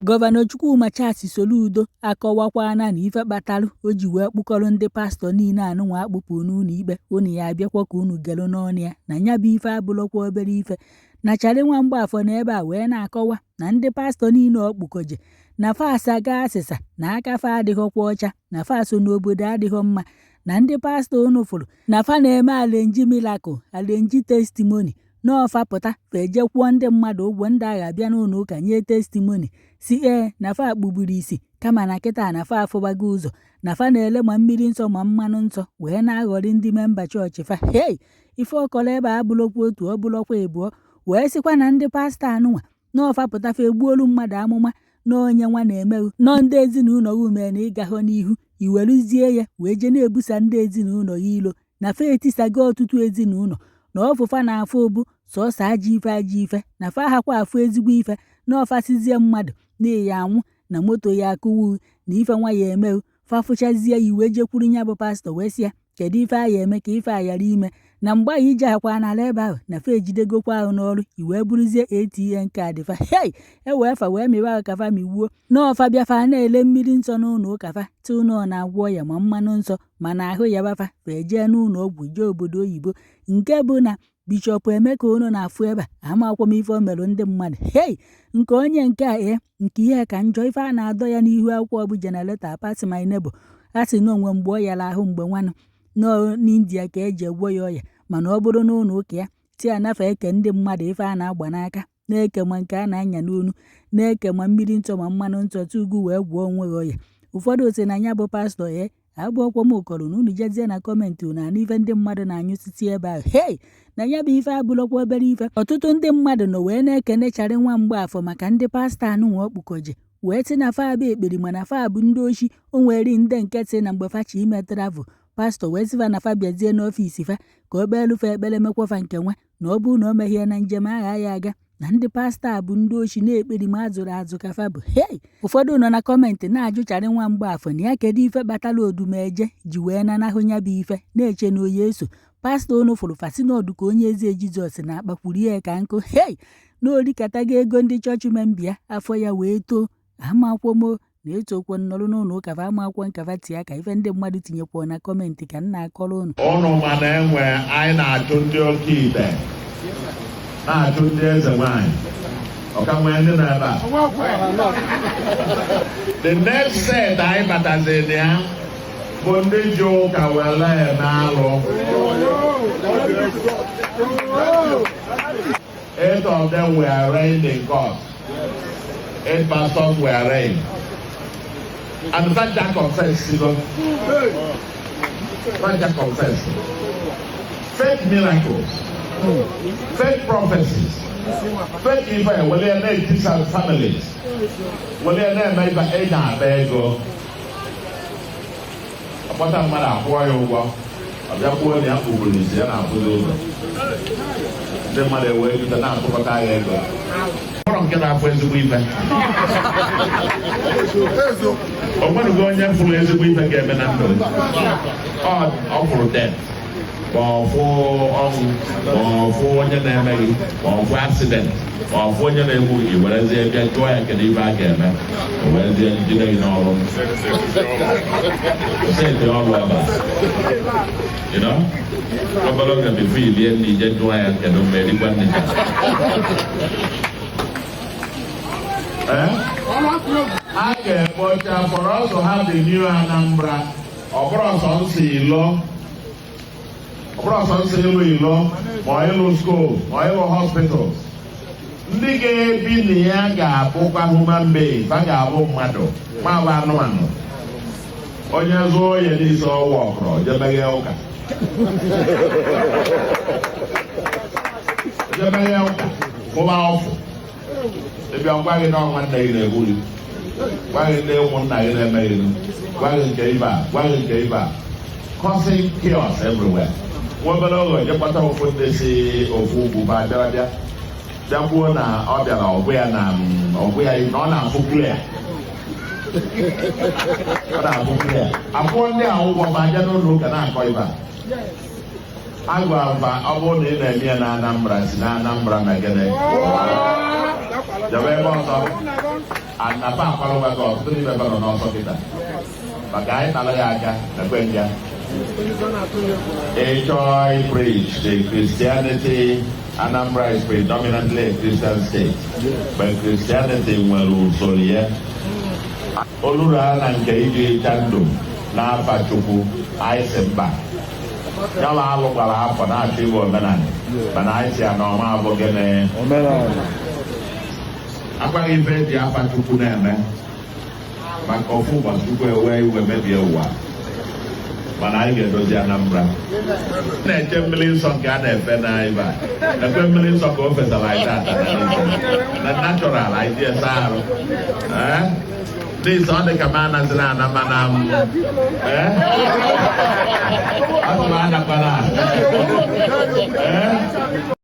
Gọvanọ Chukwuma Charles Soludo akọwakwana na ife kpatalụ o ji wee kpụkọrọ ndị pastọ niile anụnwa akpụpụ n'ụlọ ikpe unu ya abịakwa ka unu gelu n'ọnụ ya na nya bụ ife abụlọkwa obere ife na Charlie Nwamgbafọ na ebe a wee na-akọwa na ndị pastọ niile ọ kpụkọje na fa asaga asịsa na aka fa adịghọkwa ọcha na fa so n'obodo adịghọ mma na ndị pastọ unu fụrụ na fa na-eme alenji miracle alenji testimony n'ọfa pụta fa ejekwuo ndị mmadụ ụgwọ ndị agha bịa n'ụlọ ụka nye testimony si na fa akpụgburu isi kama na kịta na fa afụbago ụzọ na fa na-ele ma mmiri nsọ ma mmanụ nsọ wee na-aghọrị ndị memba chọọchị fa ife ọkọrọ ebe a bụlọkwa otu ọ bụlọkwa ịbụọ wee sịkwa na ndị pastọ anụnwa n'ọfa pụta fa egbuolu mmadụ amụma na onye nwa na-emeghụ nọ ndị ezinụlọ gị ume na ịgahọ n'ihu iweruzie ya wee je na-ebusa ndị ezinụlọ ya ilo na fa etisago ọtụtụ ezinụlọ na ọfụfa na-afụ ụbụ sọọsọ ajọ ife na fa ahakwa afụ ezigbo ife na ọfasizie mmadụ na ya anwụ na moto ya akụwu na ife nwa ya emeghụ fafụchazie ya iwe jekwuru nya bụ pastọ wee sị ya kedu ife a ya eme ka ife a ghara ime na mgbe anyị ije akwa n'ala ebe ahụ na fa ejidegokwa ahụ n'ọrụ iwee buruzie ATM kaadị fa ewee fa wee mịwa ahụ ka fa miwuo n'ọfa bịafa na-ele mmiri nsọ n'ụlọ ụka fa tụ ụnọ na-agwọ ya ma mmanụ nsọ mana ahụ ya bafa fa ejee n'ụlọ ọgwụ jee obodo oyibo nke bụ na Bishọp Emeka unu na-afụ ebe a amakwa m ife o merụ ndị mmadụ nke onye nke a nke ihe ka njọ ife a na-adọ ya n'ihu akwụkwọ bụ Generator Pass My Neighbor a sị na onwe mgbe ọ yara ahụ mgbe nwanụ nọ n'India ka eji egwo ya ọya mana ọ bụrụ n'ụlọ ụka ya ti anafe eke ndị mmadụ ife a na-agba n'aka na-eke ma nke a na-anya n'onu na-eke ma mmiri nsọ ma mmanụ nsọ tugu wee gwọọ onwe ya ọya ụfọdụ si na ya bụ pastọ abụọkwa m ụkọrọ na unu jezie na kọmentị unu na ife ndị mmadụ na-anyụsiti ebe ahụ na ya bụ ife abụlọkwa obere ife ọtụtụ ndị mmadụ nọ wee na-ekene Charlie Nwamgbafọ maka ndị pastọ anụnwa ọkpụkọje wee sị na fa bụ ekperi mana fa bụ ndị oshi o nwere ndị nke sị na mgbe fachi ime travel pastọ wee sịfa na fa bịazie n'ọfisi fa ka o kpeelufe ekpere mekwafa nke nwa na ọ bụ na o meghie na njem agha ya aga na ndị pastọ a bụ ndị ochi na-ekperi ma azụrụ azụ ka fa bụ ụfọdụ nọ na kọmentị na-ajụ Charlie Nwamgbafọ na ya kedu ife kpatara odumeje ji wee nanahụ ya bụ ife na-eche na oyi eso pastọ unu fụrụ fasinọdụ ka onye eze Jizọs na-akpakwuru ya ka nkụ na orikatago ego ndị chọọchị membia afọ ya wee too amakwomo na-etokwo nnọrụ n'ụlọ ụka fa amakwọ nkafa tia ka ife ndị mmadụ tinyekwa na kọmentị ka nna akọrọ unu ma na-enwe anyị na-achụ ndị oke ite na-achụ ndị eze nwanyị ọka nwee ndị na-ebe a the next set anyị bataziri ya bụ ndị ji ụka wele na-alụ 8 of them were arraigned in court. 8 pastors were arraigned. And Vanja confessed, Vanja confessed. Fake miracles, fake prophecies, fake evil, will they make these families? Will they make the age and bego? What a man of warrior, of your boy, the uncle will be there and put the mother way to the now for a don't get up with the weaver. I want to go and influence the weaver game and I'm all for death. Or for one year maybe, or for accident, or for your name, whereas they get to I can leave again, whereas they didn't know. Say the all you know, come along and be free, and you get to I can do very well. Okay, but for us to have the new Anambra, or for us on Silo, or us on Silo, or Hello School, or Hello Hospitals. Ndị ga-ebi na ya ga-abụkwa human being, ba ga-abụ mmadụ, ma bụ anụmanụ. Onye zụọ ya n'isi ọwa ọkụrụ, jebeghe ụka. Jebeghe ụka, mụba ọfụ. Ebe ọ gwaghị na ọnwa nna gị na-egbuli, gwaghị na ụmụnna gị na-emeghị ilu, gwaghị nke ibe a, gwaghị nke ibe a, causing chaos everywhere. Nwa obere oge jekpata ofu ndị si ofu ugwu ba bịara bịakwuo na ọ bịara ọgwụ ya na ọ na-afụ clear. Ọ na-afụ clear. Abụọ ndị a ụgwọ ma aja n'ụlọ ụka na-akọ ibe a. Agwa mba ọ bụrụ na ị na-eme ya na Anambra si na Anambra na gịnị. Jabe ebe ọzọ. and na pa akwara ụgwọ ọtụtụ n'ime ebe nọ n'ọsọ kịta maka anyị tara ya aka na kwe nga Joy preached the Christianity. Anambra is predominantly a Christian state, but Christianity nwere usoro ya. Olura na nke iji chando n'afa Chukwu anyị si mba yala alụ gbara afọ na-achọ iwe omenala mana anyị si ya na ọma abụghị na akwaghị ife eji afa Chukwu na-eme maka ofu ụbọchị Chukwu ewe iwe mebie ụwa mana anyị ga-edozi Anambra na-eche mmiri nsọ nke a na-efe n'ebe a ekwe mmiri nsọ ka o fesara anyị tata na natural anyị dị esa arụ this all the command as an amanam. Eh?